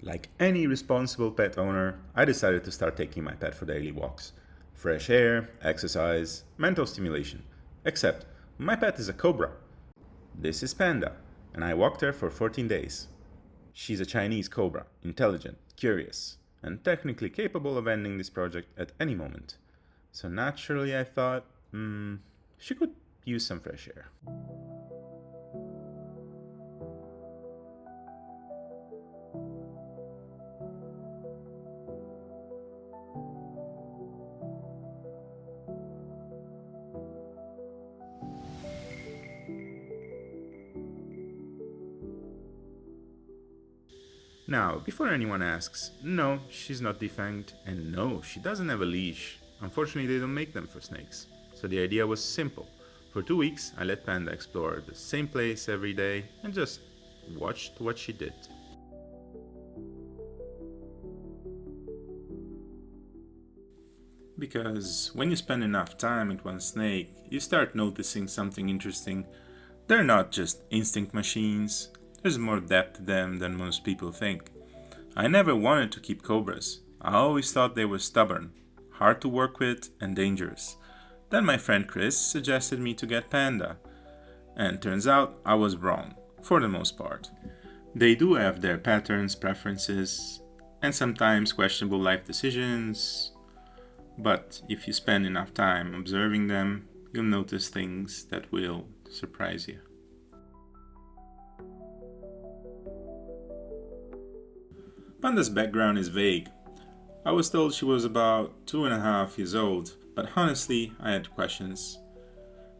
Like any responsible pet owner, I decided to start taking my pet for daily walks. Fresh air, exercise, mental stimulation. Except, my pet is a cobra. This is Panda, and I walked her for 14 days. She's a Chinese cobra, intelligent, curious, and technically capable of ending this project at any moment. So naturally, I thought, she could use some fresh air. Now, before anyone asks, no, she's not defanged, and no, she doesn't have a leash. Unfortunately, they don't make them for snakes. So the idea was simple. For 2 weeks, I let Panda explore the same place every day and just watched what she did. Because when you spend enough time with one snake, you start noticing something interesting. They're not just instinct machines, there's more depth to them than most people think. I never wanted to keep cobras. I always thought they were stubborn, hard to work with, and dangerous. Then my friend Chris suggested me to get Panda. And turns out I was wrong, for the most part. They do have their patterns, preferences, and sometimes questionable life decisions. But if you spend enough time observing them, you'll notice things that will surprise you. Panda's background is vague. I was told she was about 2.5 years old, but honestly, I had questions.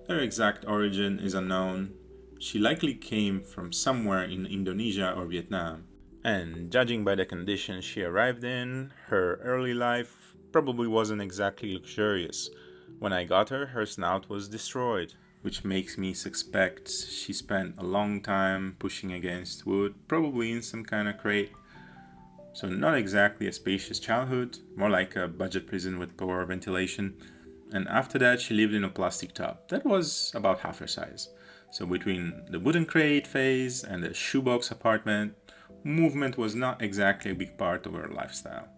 Her exact origin is unknown. She likely came from somewhere in Indonesia or Vietnam. And judging by the conditions she arrived in, her early life probably wasn't exactly luxurious. When I got her, her snout was destroyed, which makes me suspect she spent a long time pushing against wood, probably in some kind of crate. So not exactly a spacious childhood, more like a budget prison with poor ventilation. And after that she lived in a plastic tub that was about half her size. So between the wooden crate phase and the shoebox apartment, movement was not exactly a big part of her lifestyle.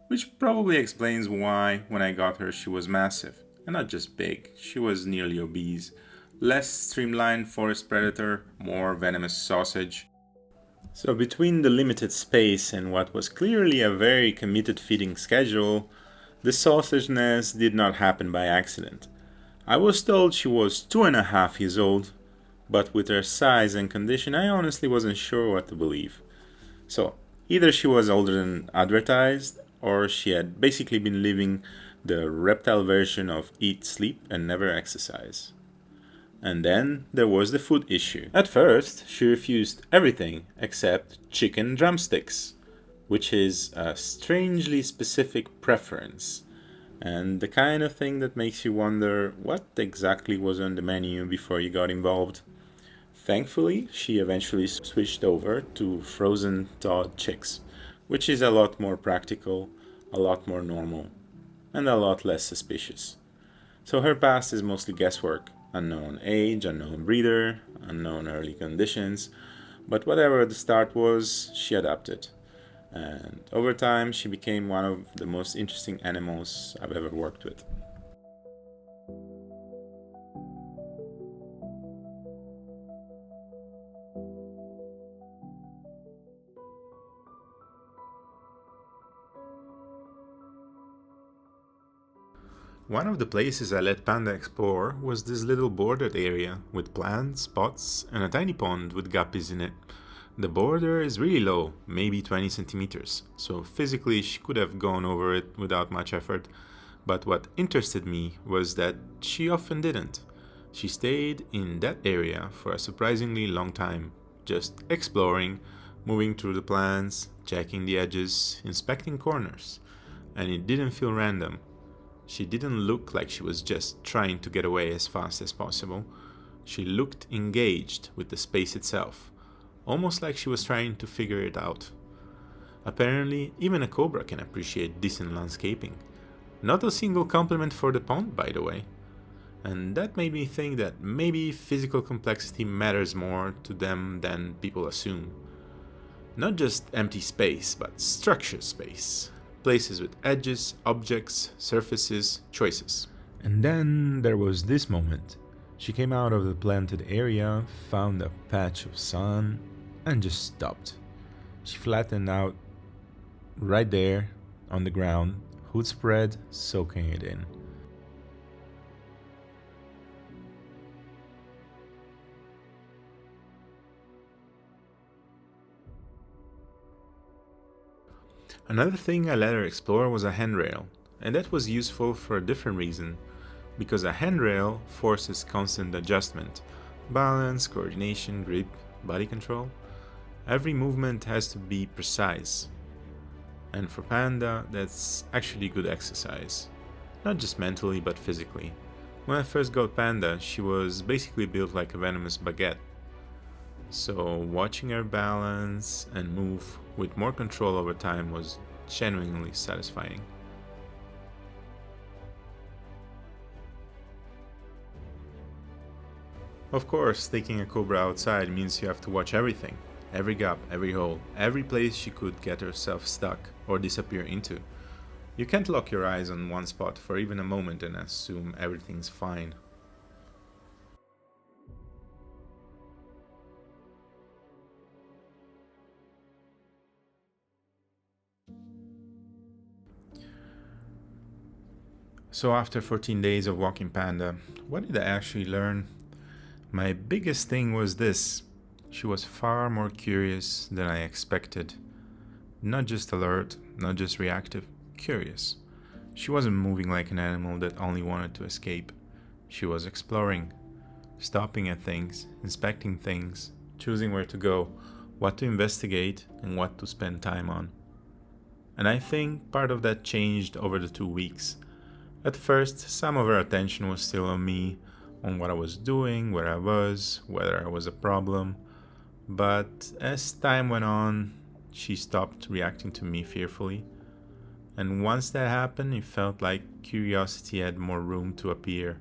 Which probably explains why, when I got her, she was massive. And not just big, she was nearly obese. Less streamlined forest predator, more venomous sausage. So between the limited space and what was clearly a very committed feeding schedule, the sausageness did not happen by accident. I was told she was 2.5 years old, but with her size and condition I honestly wasn't sure what to believe. So, either she was older than advertised, or she had basically been living the reptile version of eat, sleep, and never exercise. And then there was the food issue. At first, she refused everything except chicken drumsticks, which is a strangely specific preference, and the kind of thing that makes you wonder what exactly was on the menu before you got involved. Thankfully, she eventually switched over to frozen thawed chicks, which is a lot more practical, a lot more normal, and a lot less suspicious. So her past is mostly guesswork. Unknown age, unknown breeder, unknown early conditions, but whatever the start was, she adapted. And over time, she became one of the most interesting animals I've ever worked with. One of the places I let Panda explore was this little bordered area with plants, pots, and a tiny pond with guppies in it. The border is really low, maybe 20 centimeters, so physically she could have gone over it without much effort. But what interested me was that she often didn't. She stayed in that area for a surprisingly long time, just exploring, moving through the plants, checking the edges, inspecting corners. And it didn't feel random. She didn't look like she was just trying to get away as fast as possible. She looked engaged with the space itself, almost like she was trying to figure it out. Apparently, even a cobra can appreciate decent landscaping. Not a single compliment for the pond, by the way. And that made me think that maybe physical complexity matters more to them than people assume. Not just empty space, but structured space. Places with edges, objects, surfaces, choices. And then there was this moment. She came out of the planted area, found a patch of sun, and just stopped. She flattened out right there on the ground, hood spread, soaking it in. Another thing I let her explore was a handrail, and that was useful for a different reason, because a handrail forces constant adjustment, balance, coordination, grip, body control. Every movement has to be precise, and for Panda, that's actually good exercise, not just mentally but physically. When I first got Panda, she was basically built like a venomous baguette. So watching her balance and move with more control over time was genuinely satisfying. Of course, taking a cobra outside means you have to watch everything. Every gap, every hole, every place she could get herself stuck or disappear into. You can't lock your eyes on one spot for even a moment and assume everything's fine. So after 14 days of walking Panda, what did I actually learn? My biggest thing was this. She was far more curious than I expected. Not just alert, not just reactive, curious. She wasn't moving like an animal that only wanted to escape. She was exploring, stopping at things, inspecting things, choosing where to go, what to investigate, and what to spend time on. And I think part of that changed over the 2 weeks. At first, some of her attention was still on me, on what I was doing, where I was, whether I was a problem. But as time went on, she stopped reacting to me fearfully. And once that happened, it felt like curiosity had more room to appear.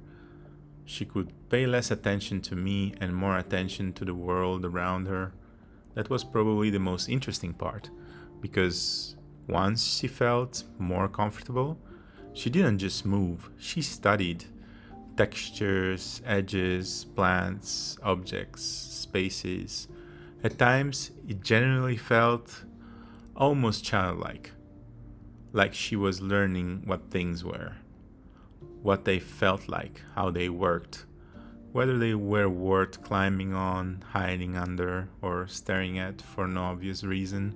She could pay less attention to me and more attention to the world around her. That was probably the most interesting part, because once she felt more comfortable, she didn't just move, she studied textures, edges, plants, objects, spaces. At times, it genuinely felt almost childlike, like she was learning what things were, what they felt like, how they worked, whether they were worth climbing on, hiding under, or staring at for no obvious reason.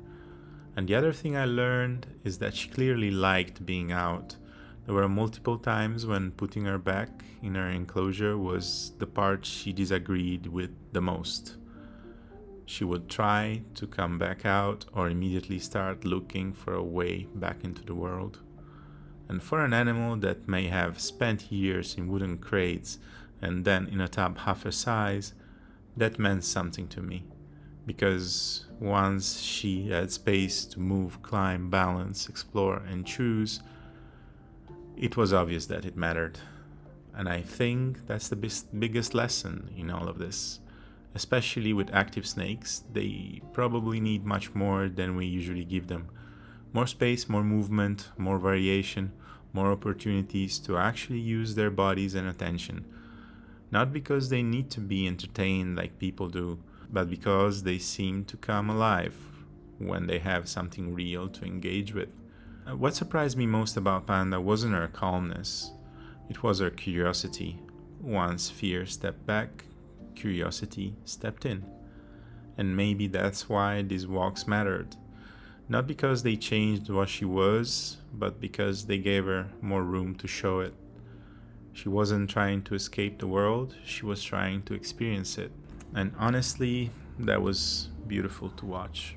And the other thing I learned is that she clearly liked being out. There were multiple times when putting her back in her enclosure was the part she disagreed with the most. She would try to come back out or immediately start looking for a way back into the world. And for an animal that may have spent years in wooden crates and then in a tub half her size, that meant something to me. Because once she had space to move, climb, balance, explore, and choose, it was obvious that it mattered. And I think that's the biggest lesson in all of this. Especially with active snakes, they probably need much more than we usually give them. More space, more movement, more variation, more opportunities to actually use their bodies and attention. Not because they need to be entertained like people do, but because they seem to come alive when they have something real to engage with. What surprised me most about Panda wasn't her calmness, it was her curiosity. Once fear stepped back, curiosity stepped in. And maybe that's why these walks mattered. Not because they changed what she was, but because they gave her more room to show it. She wasn't trying to escape the world, she was trying to experience it. And honestly, that was beautiful to watch.